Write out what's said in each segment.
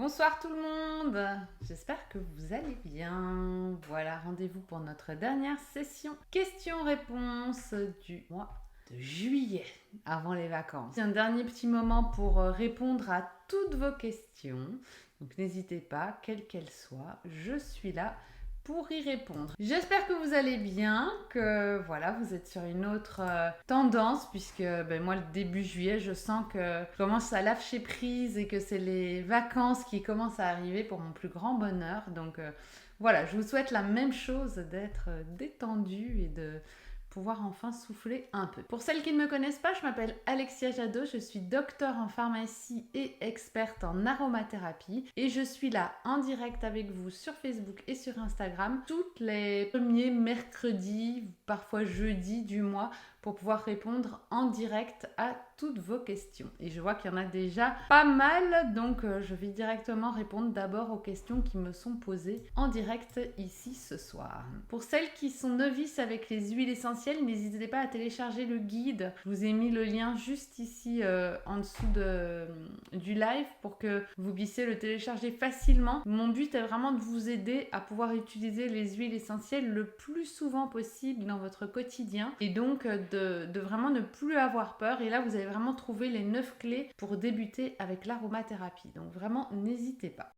Bonsoir tout le monde, j'espère que vous allez bien. Voilà, rendez-vous pour notre dernière session questions-réponses du mois de juillet, avant les vacances. C'est un dernier petit moment pour répondre à toutes vos questions. Donc n'hésitez pas, quelles qu'elles soient, je suis là pour y répondre. J'espère que vous allez bien, que voilà, vous êtes sur une autre tendance, puisque moi, le début juillet, je sens que je commence à lâcher prise et que c'est les vacances qui commencent à arriver pour mon plus grand bonheur. Donc voilà, je vous souhaite la même chose, d'être détendu et de pouvoir enfin souffler un peu. Pour celles qui ne me connaissent pas, je m'appelle Alexia Jadot, je suis docteure en pharmacie et experte en aromathérapie et je suis là en direct avec vous sur Facebook et sur Instagram tous les premiers mercredis, parfois jeudis du mois pour pouvoir répondre en direct à toutes vos questions. Et je vois qu'il y en a déjà pas mal, donc je vais directement répondre d'abord aux questions qui me sont posées en direct ici ce soir. Pour celles qui sont novices avec les huiles essentielles, n'hésitez pas à télécharger le guide. Je vous ai mis le lien juste ici en dessous du live pour que vous puissiez le télécharger facilement. Mon but est vraiment de vous aider à pouvoir utiliser les huiles essentielles le plus souvent possible dans votre quotidien et donc de vraiment ne plus avoir peur. Et là, vous allez vraiment trouver les 9 clés pour débuter avec l'aromathérapie. Donc vraiment, n'hésitez pas.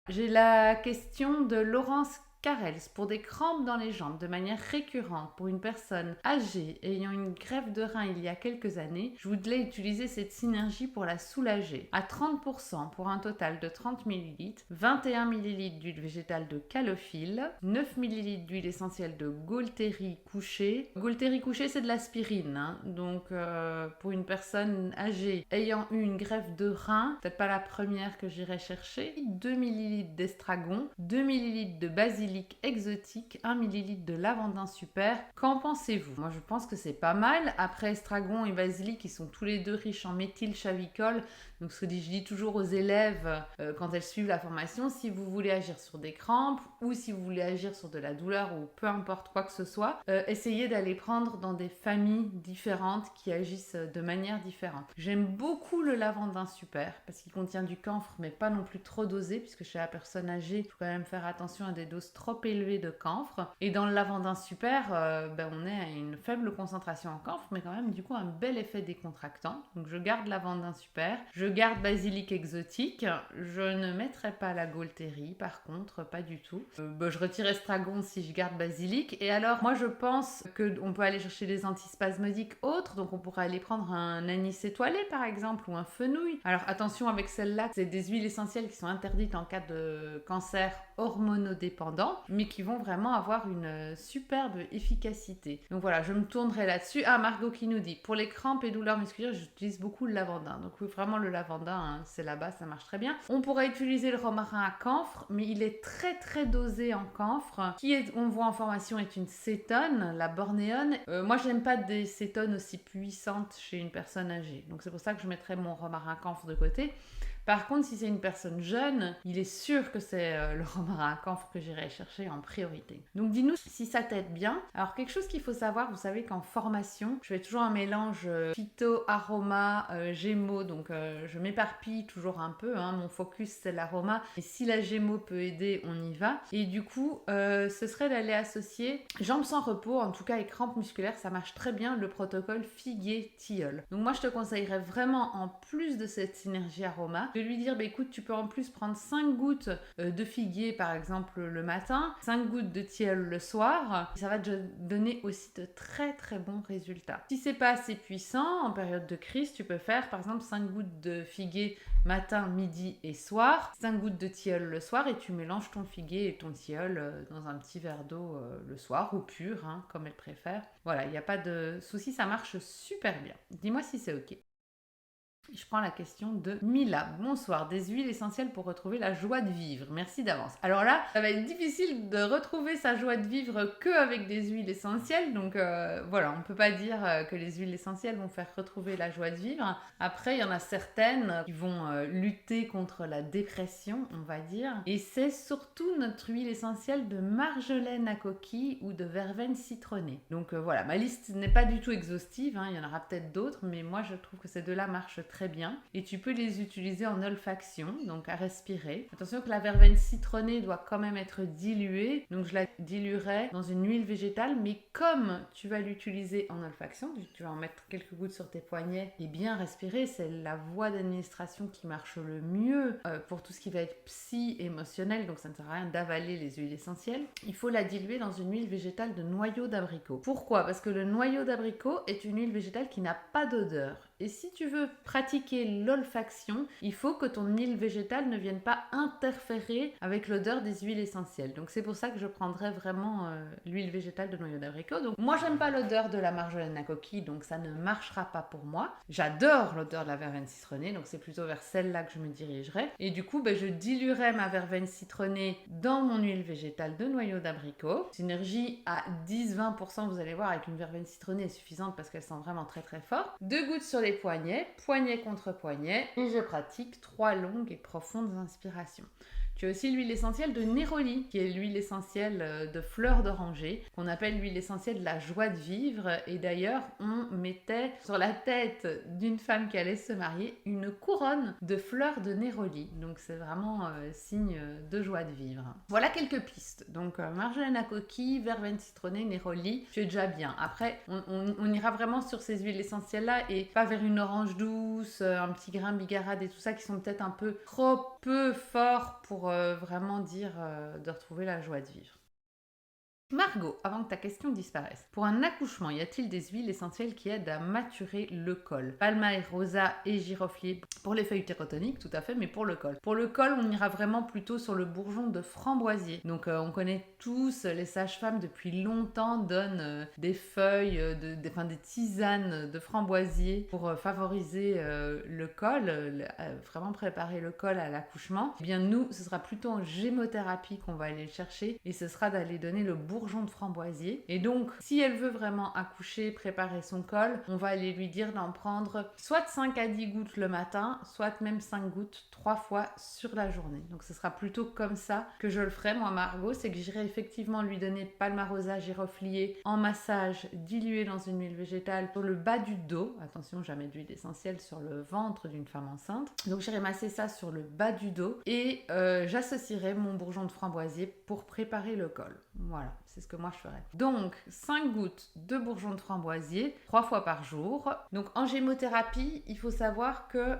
J'ai la question de Laurence Carels. Pour des crampes dans les jambes de manière récurrente pour une personne âgée ayant une greffe de rein il y a quelques années, je voudrais utiliser cette synergie pour la soulager. À 30% pour un total de 30 ml, 21 ml d'huile végétale de calophylle, 9 ml d'huile essentielle de Gaultérie couchée. Gaultérie couchée, c'est de l'aspirine, hein. Donc pour une personne âgée ayant eu une greffe de rein, peut-être pas la première que j'irai chercher, 2 ml d'estragon, 2 ml de basilic exotique, 1 ml de lavandin super. Qu'en pensez-vous? Moi, je pense que c'est pas mal. Après, estragon et basilic, ils sont tous les deux riches en méthylchavicol. Donc, ce que je dis toujours aux élèves quand elles suivent la formation, si vous voulez agir sur des crampes ou si vous voulez agir sur de la douleur ou peu importe quoi que ce soit, essayez d'aller prendre dans des familles différentes qui agissent de manière différente. J'aime beaucoup le lavandin super parce qu'il contient du camphre, mais pas non plus trop dosé, puisque chez la personne âgée, il faut quand même faire attention à des doses trop élevées de camphre. Et dans le lavandin super, on est à une faible concentration en camphre, mais quand même du coup un bel effet décontractant. Donc je garde lavandin super, je garde basilic exotique, je ne mettrai pas la Gaultérie par contre, pas du tout. Je retire estragon si je garde basilic. Et alors moi je pense qu'on peut aller chercher des antispasmodiques autres, donc on pourrait aller prendre un anis étoilé par exemple ou un fenouil. Alors attention avec celle-là, c'est des huiles essentielles qui sont interdites en cas de cancer hormonodépendant, mais qui vont vraiment avoir une superbe efficacité. Donc voilà, je me tournerai là-dessus. Ah, Margot qui nous dit, pour les crampes et douleurs musculaires, j'utilise beaucoup le lavandin. Donc oui, vraiment le lavandin, hein, c'est là-bas, ça marche très bien. On pourrait utiliser le romarin à camphre, mais il est très très dosé en camphre, on voit en formation, est une cétone, la bornéone. Moi, j'aime pas des cétones aussi puissantes chez une personne âgée. Donc c'est pour ça que je mettrai mon romarin à camphre de côté. Par contre, si c'est une personne jeune, il est sûr que c'est le romarin à camphre que j'irai chercher en priorité. Donc dis-nous si ça t'aide bien. Alors quelque chose qu'il faut savoir, vous savez qu'en formation, je fais toujours un mélange phyto, aroma, gémeaux, donc je m'éparpille toujours un peu, hein. Mon focus c'est l'aroma, et si la gémeaux peut aider, on y va. Et du coup, ce serait d'aller associer jambes sans repos, en tout cas et crampes musculaires, ça marche très bien, le protocole figuier-tilleul. Donc moi je te conseillerais vraiment, en plus de cette synergie aroma, de lui dire écoute, tu peux en plus prendre 5 gouttes de figuier par exemple le matin, 5 gouttes de tilleul le soir, et ça va te donner aussi de très très bons résultats. Si c'est pas assez puissant en période de crise, tu peux faire par exemple 5 gouttes de figuier matin, midi et soir, 5 gouttes de tilleul le soir, et tu mélanges ton figuier et ton tilleul dans un petit verre d'eau le soir, ou pur, hein, comme elle préfère. Voilà, il n'y a pas de souci, ça marche super bien. Dis-moi si c'est ok. Je prends la question de Mila. Bonsoir, des huiles essentielles pour retrouver la joie de vivre. Merci d'avance. Alors là, ça va être difficile de retrouver sa joie de vivre qu'avec des huiles essentielles. Donc voilà, on ne peut pas dire que les huiles essentielles vont faire retrouver la joie de vivre. Après, il y en a certaines qui vont lutter contre la dépression, on va dire. Et c'est surtout notre huile essentielle de marjolaine à coquille ou de verveine citronnée. Donc voilà, ma liste n'est pas du tout exhaustive, hein. Il y en aura peut-être d'autres, mais moi je trouve que ces deux-là marchent très bien. Et tu peux les utiliser en olfaction, donc à respirer. Attention que la verveine citronnée doit quand même être diluée, donc je la diluerai dans une huile végétale, mais comme tu vas l'utiliser en olfaction, tu vas en mettre quelques gouttes sur tes poignets et bien respirer, c'est la voie d'administration qui marche le mieux pour tout ce qui va être émotionnel, donc ça ne sert à rien d'avaler les huiles essentielles. Il faut la diluer dans une huile végétale de noyau d'abricot. Pourquoi? Parce que le noyau d'abricot est une huile végétale qui n'a pas d'odeur. Et si tu veux pratiquer l'olfaction, il faut que ton huile végétale ne vienne pas interférer avec l'odeur des huiles essentielles. Donc c'est pour ça que je prendrais vraiment l'huile végétale de noyau d'abricot. Donc moi j'aime pas l'odeur de la marjolaine à coquille, donc ça ne marchera pas pour moi. J'adore l'odeur de la verveine citronnée, donc c'est plutôt vers celle-là que je me dirigerai. Et du coup, je diluerai ma verveine citronnée dans mon huile végétale de noyau d'abricot. Synergie à 10-20%, vous allez voir, avec une verveine citronnée est suffisante parce qu'elle sent vraiment très très fort. 2 gouttes sur les poignets, poignet contre poignet, et je pratique 3 longues et profondes inspirations. Tu as aussi l'huile essentielle de Néroli, qui est l'huile essentielle de fleurs d'oranger, qu'on appelle l'huile essentielle de la joie de vivre. Et d'ailleurs, on mettait sur la tête d'une femme qui allait se marier une couronne de fleurs de Néroli. Donc c'est vraiment signe de joie de vivre. Voilà quelques pistes. Donc marjolaine à coquille, verveine citronnée, Néroli, tu es déjà bien. Après, on ira vraiment sur ces huiles essentielles-là et pas vers une orange douce, un petit grain bigarade et tout ça qui sont peut-être un peu trop peu forts pour vraiment dire de retrouver la joie de vivre. Margot, avant que ta question disparaisse, pour un accouchement, y a-t-il des huiles essentielles qui aident à maturer le col? Palmae, rosa et giroflier pour les feuilles térotoniques, tout à fait, mais pour le col. Pour le col, on ira vraiment plutôt sur le bourgeon de framboisier. Donc on connaît tous, les sages-femmes depuis longtemps donnent des feuilles, des tisanes de framboisier pour favoriser le col, vraiment préparer le col à l'accouchement. Eh bien nous, ce sera plutôt en gémothérapie qu'on va aller chercher et ce sera d'aller donner le bourgeon de framboisier. Et donc, si elle veut vraiment accoucher, préparer son col, on va aller lui dire d'en prendre soit 5 à 10 gouttes le matin, soit même 5 gouttes 3 fois sur la journée. Donc, ce sera plutôt comme ça que je le ferai, moi, Margot, c'est que j'irai effectivement lui donner palmarosa, giroflier en massage dilué dans une huile végétale sur le bas du dos. Attention, jamais d'huile essentielle sur le ventre d'une femme enceinte. Donc, j'irai masser ça sur le bas du dos et j'associerai mon bourgeon de framboisier pour préparer le col. Voilà, c'est ce que moi je ferais. Donc, 5 gouttes de bourgeon de framboisier 3 fois par jour. Donc, en gémothérapie, il faut savoir que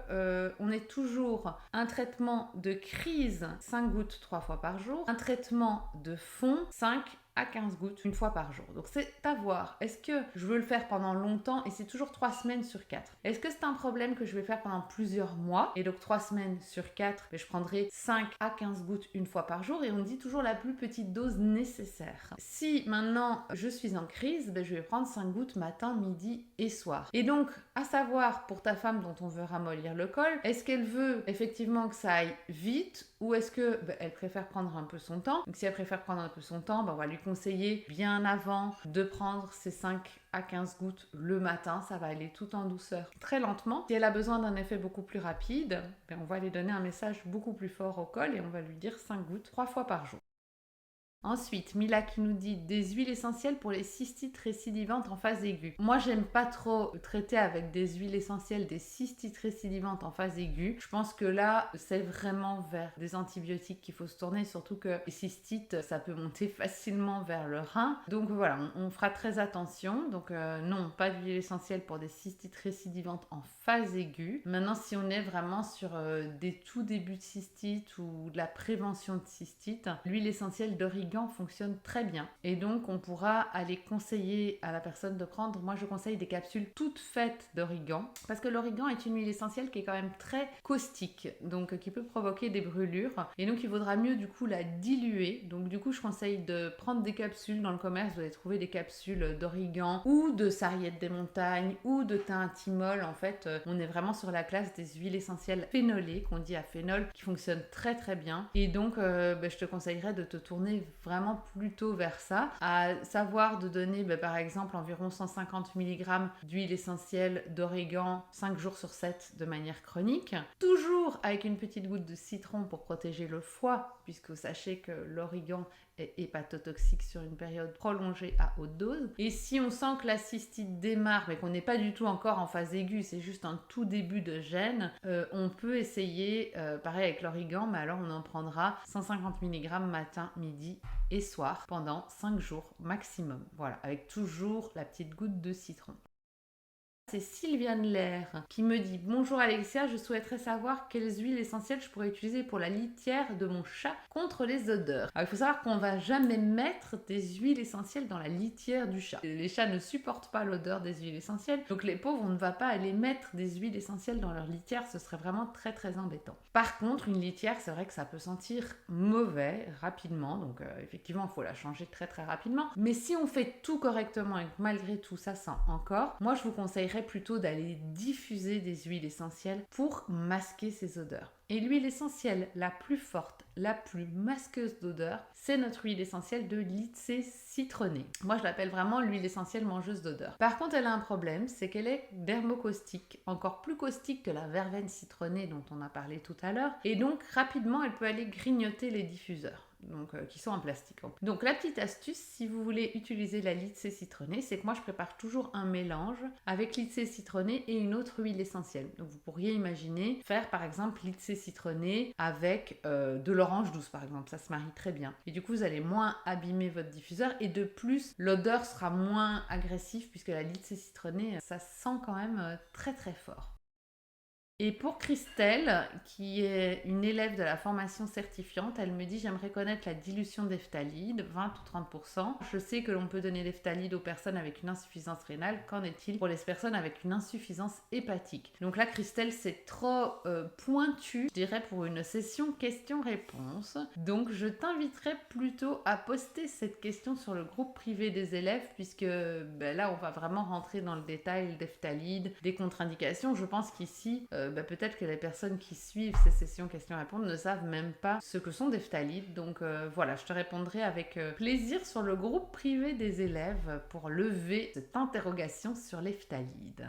on est toujours un traitement de crise 5 gouttes 3 fois par jour, un traitement de fond 5 à 15 gouttes une fois par jour. Donc c'est à voir. Est-ce que je veux le faire pendant longtemps et c'est toujours 3 semaines sur 4? Est-ce que c'est un problème que je vais faire pendant plusieurs mois et donc 3 semaines sur 4, je prendrai 5 à 15 gouttes une fois par jour et on dit toujours la plus petite dose nécessaire. Si maintenant je suis en crise, je vais prendre 5 gouttes matin, midi et soir. Et donc à savoir pour ta femme dont on veut ramollir le col, est-ce qu'elle veut effectivement que ça aille vite ou est-ce que elle préfère prendre un peu son temps? Donc si elle préfère prendre un peu son temps, on va lui conseiller bien avant de prendre ces 5 à 15 gouttes le matin. Ça va aller tout en douceur, très lentement. Si elle a besoin d'un effet beaucoup plus rapide, on va lui donner un message beaucoup plus fort au col et on va lui dire 5 gouttes 3 fois par jour. Ensuite, Mila qui nous dit des huiles essentielles pour les cystites récidivantes en phase aiguë. Moi, j'aime pas trop traiter avec des huiles essentielles des cystites récidivantes en phase aiguë. Je pense que là, c'est vraiment vers des antibiotiques qu'il faut se tourner, surtout que les cystites, ça peut monter facilement vers le rein. Donc voilà, on fera très attention. Donc non, pas d'huile essentielle pour des cystites récidivantes en phase aiguë. Maintenant, si on est vraiment sur des tout débuts de cystite ou de la prévention de cystite, l'huile essentielle d'origan fonctionne très bien et donc on pourra aller conseiller à la personne de prendre, moi je conseille des capsules toutes faites d'origan parce que l'origan est une huile essentielle qui est quand même très caustique, donc qui peut provoquer des brûlures et donc il vaudra mieux du coup la diluer. Donc du coup je conseille de prendre des capsules dans le commerce, vous allez trouver des capsules d'origan ou de sarriette des montagnes ou de thym à thymol. En fait on est vraiment sur la classe des huiles essentielles phénolées qu'on dit à phénol qui fonctionnent très très bien et donc je te conseillerais de te tourner vraiment plutôt vers ça, à savoir de donner par exemple environ 150 mg d'huile essentielle d'origan 5 jours sur 7 de manière chronique, toujours avec une petite goutte de citron pour protéger le foie, puisque sachez que l'origan est hépatotoxique sur une période prolongée à haute dose. Et si on sent que la cystite démarre, mais qu'on n'est pas du tout encore en phase aiguë, c'est juste un tout début de gène, on peut essayer, pareil avec l'origan, mais alors on en prendra 150 mg matin, midi et soir pendant 5 jours maximum. Voilà, avec toujours la petite goutte de citron. C'est Sylviane Lair qui me dit: bonjour Alexia, je souhaiterais savoir quelles huiles essentielles je pourrais utiliser pour la litière de mon chat contre les odeurs. Alors il faut savoir qu'on va jamais mettre des huiles essentielles dans la litière du chat. Les chats ne supportent pas l'odeur des huiles essentielles, donc les pauvres, on ne va pas aller mettre des huiles essentielles dans leur litière, ce serait vraiment très très embêtant. Par contre, une litière, c'est vrai que ça peut sentir mauvais rapidement, donc effectivement il faut la changer très très rapidement. Mais si on fait tout correctement et que malgré tout ça sent encore, moi je vous conseillerais plutôt d'aller diffuser des huiles essentielles pour masquer ces odeurs. Et l'huile essentielle la plus forte, la plus masqueuse d'odeur, c'est notre huile essentielle de Lycée citronnée. Moi, je l'appelle vraiment l'huile essentielle mangeuse d'odeur. Par contre, elle a un problème, c'est qu'elle est dermocaustique, encore plus caustique que la verveine citronnée dont on a parlé tout à l'heure. Et donc, rapidement, elle peut aller grignoter les diffuseurs. Qui sont en plastique. Donc la petite astuce, si vous voulez utiliser la Lycée citronnée, c'est que moi je prépare toujours un mélange avec Lycée citronnée et une autre huile essentielle. Donc vous pourriez imaginer faire par exemple Lycée citronnée avec de l'orange douce par exemple, ça se marie très bien. Et du coup vous allez moins abîmer votre diffuseur et de plus l'odeur sera moins agressive puisque la Lycée citronnée, ça sent quand même très très fort. Et pour Christelle, qui est une élève de la formation certifiante, elle me dit: j'aimerais connaître la dilution d'ephtalide, 20 ou 30%. Je sais que l'on peut donner l'ephtalide aux personnes avec une insuffisance rénale. Qu'en est-il pour les personnes avec une insuffisance hépatique? Donc là, Christelle, c'est trop pointu, je dirais, pour une session questions-réponses. Donc je t'inviterais plutôt à poster cette question sur le groupe privé des élèves, puisque là, on va vraiment rentrer dans le détail d'ephtalide, des contre-indications. Je pense qu'ici, peut-être que les personnes qui suivent ces sessions questions-réponses ne savent même pas ce que sont des phtalides. Donc voilà, je te répondrai avec plaisir sur le groupe privé des élèves pour lever cette interrogation sur les phtalides.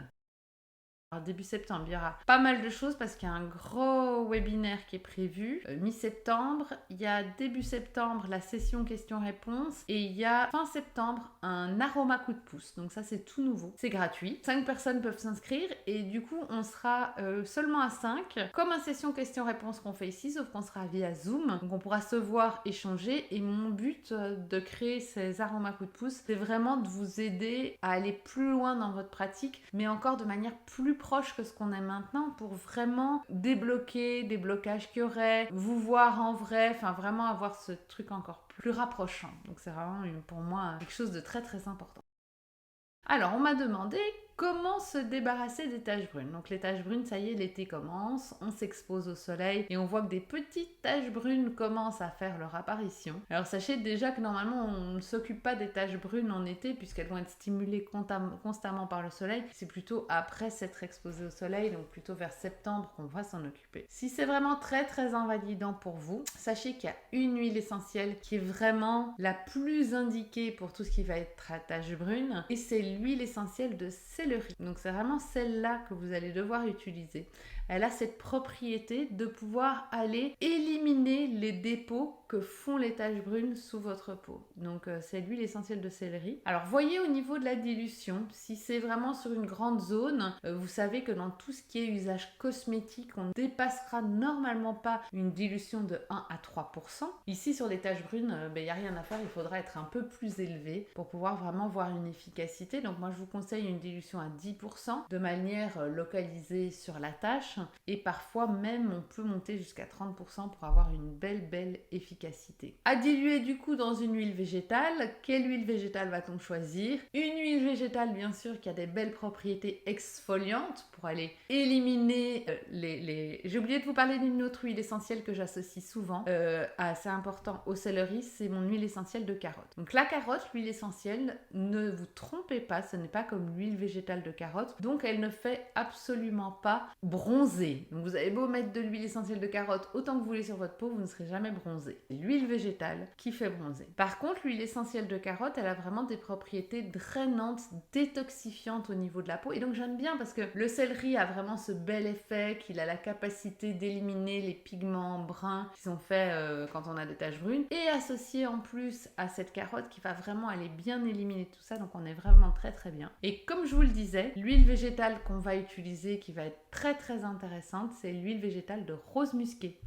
Alors, début septembre, il y aura pas mal de choses parce qu'il y a un gros webinaire qui est prévu. Mi-septembre, il y a début septembre la session questions-réponses et il y a fin septembre un aroma coup de pouce. Donc ça, c'est tout nouveau. C'est gratuit. 5 personnes peuvent s'inscrire et du coup, on sera seulement à 5. Comme un session questions-réponses qu'on fait ici, sauf qu'on sera via Zoom. Donc on pourra se voir, échanger. Et mon but de créer ces aromas coup de pouce, c'est vraiment de vous aider à aller plus loin dans votre pratique, mais encore de manière plus proche que ce qu'on est maintenant pour vraiment débloquer des blocages qu'il y aurait, vous voir en vrai, enfin vraiment avoir ce truc encore plus rapprochant. Donc c'est vraiment pour moi quelque chose de très très important. Alors on m'a demandé comment se débarrasser des taches brunes. Donc les taches brunes, ça y est, l'été commence, on s'expose au soleil et on voit que des petites taches brunes commencent à faire leur apparition. Alors sachez déjà que normalement on ne s'occupe pas des taches brunes en été puisqu'elles vont être stimulées constamment par le soleil. C'est plutôt après s'être exposé au soleil, donc plutôt vers septembre qu'on va s'en occuper. Si c'est vraiment très très invalidant pour vous, sachez qu'il y a une huile essentielle qui est vraiment la plus indiquée pour tout ce qui va être taches brunes et c'est l'huile essentielle de céleri. Donc c'est vraiment celle-là que vous allez devoir utiliser. Elle a cette propriété de pouvoir aller éliminer les dépôts que font les taches brunes sous votre peau. Donc c'est l'huile essentielle de céleri. Alors voyez au niveau de la dilution, si c'est vraiment sur une grande zone, vous savez que dans tout ce qui est usage cosmétique, on ne dépassera normalement pas une dilution de 1 à 3%. Ici sur les taches brunes, il n'y a rien à faire, il faudra être un peu plus élevé pour pouvoir vraiment voir une efficacité. Donc moi je vous conseille une dilution à 10% de manière localisée sur la tache. Et parfois même on peut monter jusqu'à 30% pour avoir une belle efficacité. À diluer du coup dans une huile végétale. Quelle huile végétale va-t-on choisir? Une huile végétale bien sûr qui a des belles propriétés exfoliantes pour aller éliminer les... J'ai oublié de vous parler d'une autre huile essentielle que j'associe souvent, assez important au céleri, c'est mon huile essentielle de carotte. Donc la carotte, l'huile essentielle, ne vous trompez pas, ce n'est pas comme l'huile végétale de carotte, donc elle ne fait absolument pas bronzer. Donc vous avez beau mettre de l'huile essentielle de carotte autant que vous voulez sur votre peau, vous ne serez jamais bronzé. l'huile végétale qui fait bronzer. Par contre, l'huile essentielle de carotte, elle a vraiment des propriétés drainantes, détoxifiantes au niveau de la peau. Et donc j'aime bien parce que le céleri a vraiment ce bel effet qu'il a la capacité d'éliminer les pigments bruns qui sont faits quand on a des taches brunes. Et associé en plus à cette carotte qui va vraiment aller bien éliminer tout ça. Donc on est vraiment très très bien. Et comme je vous le disais, l'huile végétale qu'on va utiliser qui va être très très intéressante, c'est l'huile végétale de rose musquée.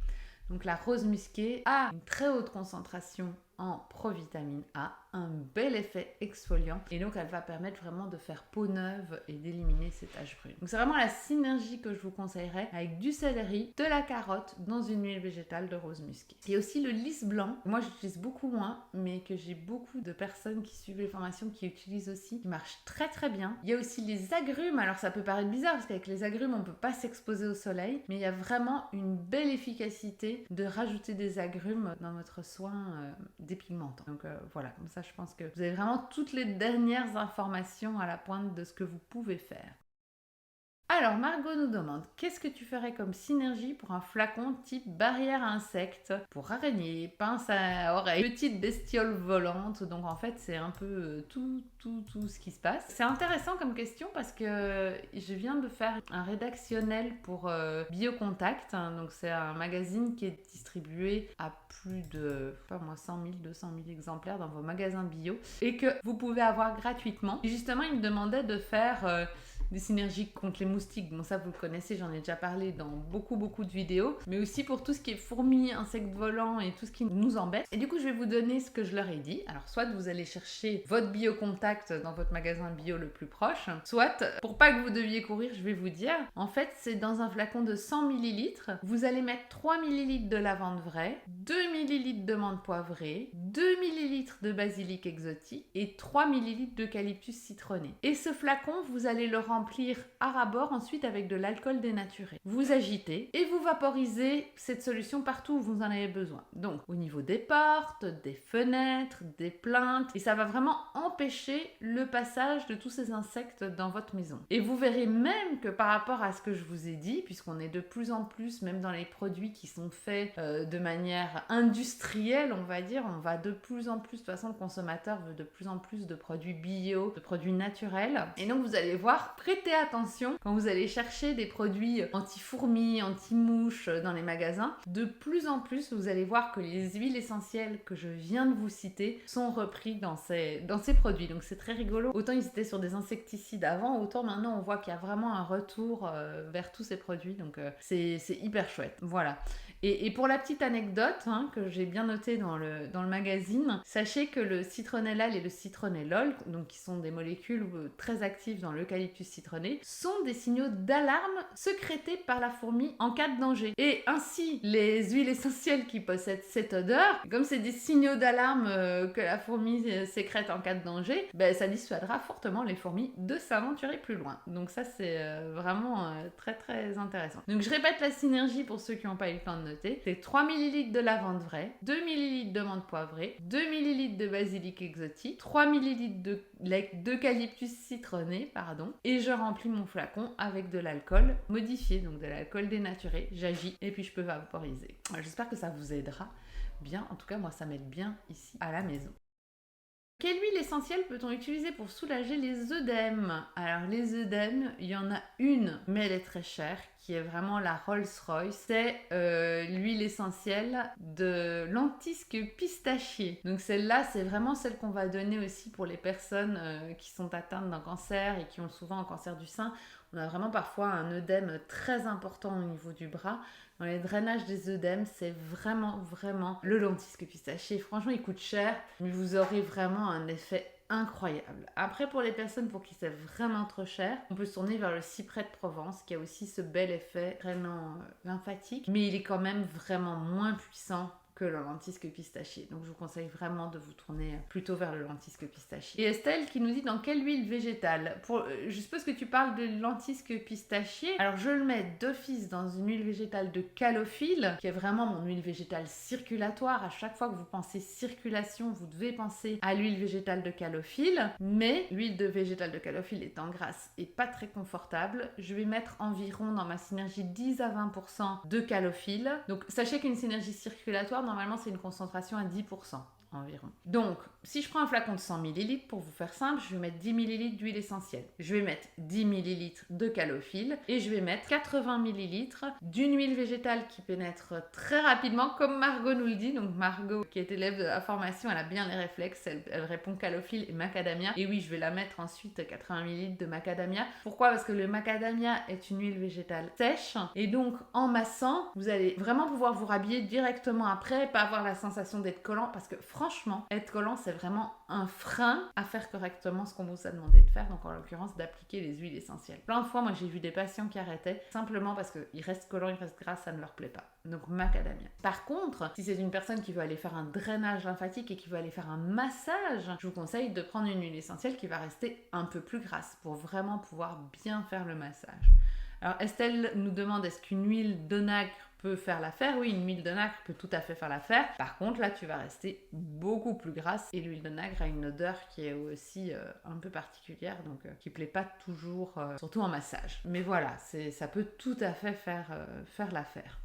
Donc la rose musquée a une très haute concentration en provitamine A, un bel effet exfoliant et donc elle va permettre vraiment de faire peau neuve et d'éliminer ces taches brunes. Donc c'est vraiment la synergie que je vous conseillerais avec du céleri, de la carotte dans une huile végétale de rose musquée. Il y a aussi le lys blanc, moi j'utilise beaucoup moins mais que j'ai beaucoup de personnes qui suivent les formations qui utilisent aussi, qui marche très très bien. Il y a aussi les agrumes, alors ça peut paraître bizarre parce qu'avec les agrumes on peut pas s'exposer au soleil, mais il y a vraiment une belle efficacité de rajouter des agrumes dans votre soin dépigmentant. Donc voilà, comme ça je pense que vous avez vraiment toutes les dernières informations à la pointe de ce que vous pouvez faire. Alors Margot nous demande, qu'est-ce que tu ferais comme synergie pour un flacon type barrière à insectes, pour araignées, pince à oreilles, petite bestiole volante, donc en fait c'est un peu tout ce qui se passe. C'est intéressant comme question parce que je viens de faire un rédactionnel pour Biocontact, hein, donc c'est un magazine qui est distribué à plus de, pas moi, 100 000, 200 000 exemplaires dans vos magasins bio et que vous pouvez avoir gratuitement. Et justement il me demandait de faire des synergies contre les moustiques. Bon, ça, vous le connaissez, j'en ai déjà parlé dans beaucoup de vidéos, mais aussi pour tout ce qui est fourmis, insectes volants et tout ce qui nous embête. Et du coup, je vais vous donner ce que je leur ai dit. Alors, soit vous allez chercher votre Biocontact dans votre magasin bio le plus proche, soit, pour pas que vous deviez courir, je vais vous dire, en fait, c'est dans un flacon de 100 ml, vous allez mettre 3 ml de lavande vraie, 2 ml de menthe poivrée, 2 ml de basilic exotique et 3 ml d'eucalyptus citronné. Et ce flacon, vous allez le remplir à ras-bord ensuite avec de l'alcool dénaturé. Vous agitez et vous vaporisez cette solution partout où vous en avez besoin. Donc au niveau des portes, des fenêtres, des plinthes, et ça va vraiment empêcher le passage de tous ces insectes dans votre maison. Et vous verrez même que par rapport à ce que je vous ai dit, puisqu'on est de plus en plus, même dans les produits qui sont faits de manière industrielle, on va dire, on va de plus en plus, de toute façon le consommateur veut de plus en plus de produits bio, de produits naturels. Et donc vous allez voir, prêtez attention quand vous allez chercher des produits anti-fourmis, anti-mouches dans les magasins. De plus en plus, vous allez voir que les huiles essentielles que je viens de vous citer sont repris dans ces produits. Donc c'est très rigolo. Autant ils étaient sur des insecticides avant, autant maintenant on voit qu'il y a vraiment un retour vers tous ces produits. Donc c'est hyper chouette. Voilà. Et pour la petite anecdote que j'ai bien notée dans le magazine, sachez que le citronnellal et le citronnellol, donc qui sont des molécules très actives dans l'eucalyptus citronné, sont des signaux d'alarme sécrétés par la fourmi en cas de danger. Et ainsi, les huiles essentielles qui possèdent cette odeur, comme c'est des signaux d'alarme que la fourmi sécrète en cas de danger, ça dissuadera fortement les fourmis de s'aventurer plus loin. Donc ça, c'est vraiment très très intéressant. Donc je répète la synergie pour ceux qui n'ont pas eu le temps de noter. C'est 3 ml de lavande vraie, 2 ml de menthe poivrée, 2 ml de basilic exotique, 3 ml d'eucalyptus citronné, et je remplis mon flacon avec de l'alcool modifié, donc de l'alcool dénaturé. J'agis et puis je peux vaporiser. J'espère que ça vous aidera bien. En tout cas, moi, ça m'aide bien ici à la maison. Quelle huile essentielle peut-on utiliser pour soulager les œdèmes? Alors les œdèmes, il y en a une, mais elle est très chère, qui est vraiment la Rolls-Royce. C'est l'huile essentielle de lentisque pistachier. Donc celle-là, c'est vraiment celle qu'on va donner aussi pour les personnes qui sont atteintes d'un cancer et qui ont souvent un cancer du sein. On a vraiment parfois un œdème très important au niveau du bras. Dans les drainages des œdèmes, c'est vraiment le lentisque pistachier. Franchement, il coûte cher, mais vous aurez vraiment un effet incroyable. Après, pour les personnes pour qui c'est vraiment trop cher, on peut se tourner vers le cyprès de Provence, qui a aussi ce bel effet drainant lymphatique, mais il est quand même vraiment moins puissant que le lentisque pistachier. Donc je vous conseille vraiment de vous tourner plutôt vers le lentisque pistachier. Et Estelle qui nous dit dans quelle huile végétale. Je suppose que tu parles de lentisque pistachier. Alors je le mets d'office dans une huile végétale de calophylle, qui est vraiment mon huile végétale circulatoire. À chaque fois que vous pensez circulation, vous devez penser à l'huile végétale de calophylle. Mais l'huile de végétale de calophylle étant grasse et pas très confortable, je vais mettre environ dans ma synergie 10 à 20% de calophylle. Donc sachez qu'une synergie circulatoire, normalement c'est une concentration à 10% environ. Donc, si je prends un flacon de 100 ml, pour vous faire simple, je vais mettre 10 ml d'huile essentielle. Je vais mettre 10 ml de calophylle et je vais mettre 80 ml d'une huile végétale qui pénètre très rapidement, comme Margot nous le dit. Donc Margot, qui est élève de la formation, elle a bien les réflexes, elle répond calophylle et macadamia. Et oui, je vais la mettre ensuite 80 ml de macadamia. Pourquoi? Parce que le macadamia est une huile végétale sèche et donc en massant, vous allez vraiment pouvoir vous rhabiller directement après, pas avoir la sensation d'être collant, parce que franchement, être collant, c'est vraiment un frein à faire correctement ce qu'on vous a demandé de faire, donc en l'occurrence d'appliquer les huiles essentielles. Plein de fois, moi j'ai vu des patients qui arrêtaient simplement parce qu'ils restent collants, ils restent gras, ça ne leur plaît pas. Donc macadamia. Par contre, si c'est une personne qui veut aller faire un drainage lymphatique et qui veut aller faire un massage, je vous conseille de prendre une huile essentielle qui va rester un peu plus grasse pour vraiment pouvoir bien faire le massage. Alors Estelle nous demande, est-ce qu'une huile d'onagre peut faire l'affaire? Oui, une huile d'onagre peut tout à fait faire l'affaire. Par contre, là, tu vas rester beaucoup plus grasse et l'huile d'onagre a une odeur qui est aussi un peu particulière, donc qui plaît pas toujours, surtout en massage. Mais voilà, ça peut tout à fait faire l'affaire.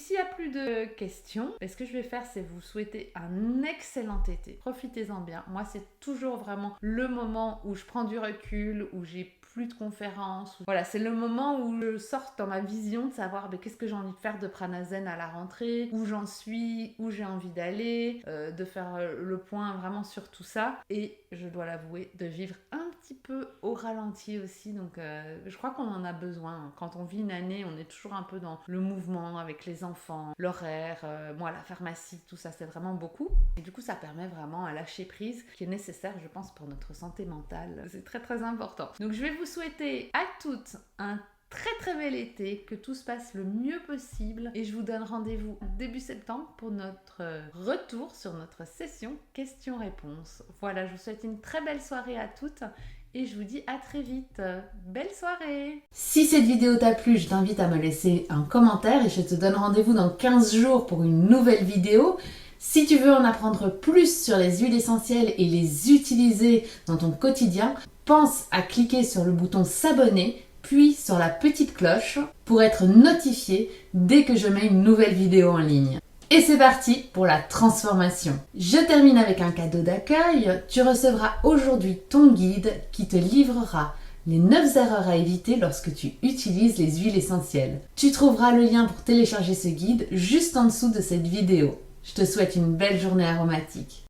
S'il n'y a plus de questions, ce que je vais faire, c'est vous souhaiter un excellent été. Profitez-en bien. Moi, c'est toujours vraiment le moment où je prends du recul, où j'ai plus de conférences. Voilà, c'est le moment où je sors dans ma vision de savoir qu'est-ce que j'ai envie de faire de Pranazen à la rentrée, où j'en suis, où j'ai envie d'aller, de faire le point vraiment sur tout ça. Et je dois l'avouer, de vivre un petit peu au ralenti aussi. Donc je crois qu'on en a besoin. Quand on vit une année, on est toujours un peu dans le mouvement avec les enfants, l'horaire, moi la pharmacie, tout ça, c'est vraiment beaucoup. Et du coup, ça permet vraiment un lâcher prise qui est nécessaire, je pense, pour notre santé mentale. C'est très très important. Donc je vais vous souhaiter à toutes un très très bel été, que tout se passe le mieux possible et je vous donne rendez-vous début septembre pour notre retour sur notre session questions-réponses. Voilà, je vous souhaite une très belle soirée à toutes et je vous dis à très vite. Belle soirée! Si cette vidéo t'a plu, je t'invite à me laisser un commentaire et je te donne rendez-vous dans 15 jours pour une nouvelle vidéo. Si tu veux en apprendre plus sur les huiles essentielles et les utiliser dans ton quotidien, pense à cliquer sur le bouton s'abonner, puis sur la petite cloche pour être notifié dès que je mets une nouvelle vidéo en ligne. Et c'est parti pour la transformation. Je termine avec un cadeau d'accueil. Tu recevras aujourd'hui ton guide qui te livrera les 9 erreurs à éviter lorsque tu utilises les huiles essentielles. Tu trouveras le lien pour télécharger ce guide juste en dessous de cette vidéo. Je te souhaite une belle journée aromatique.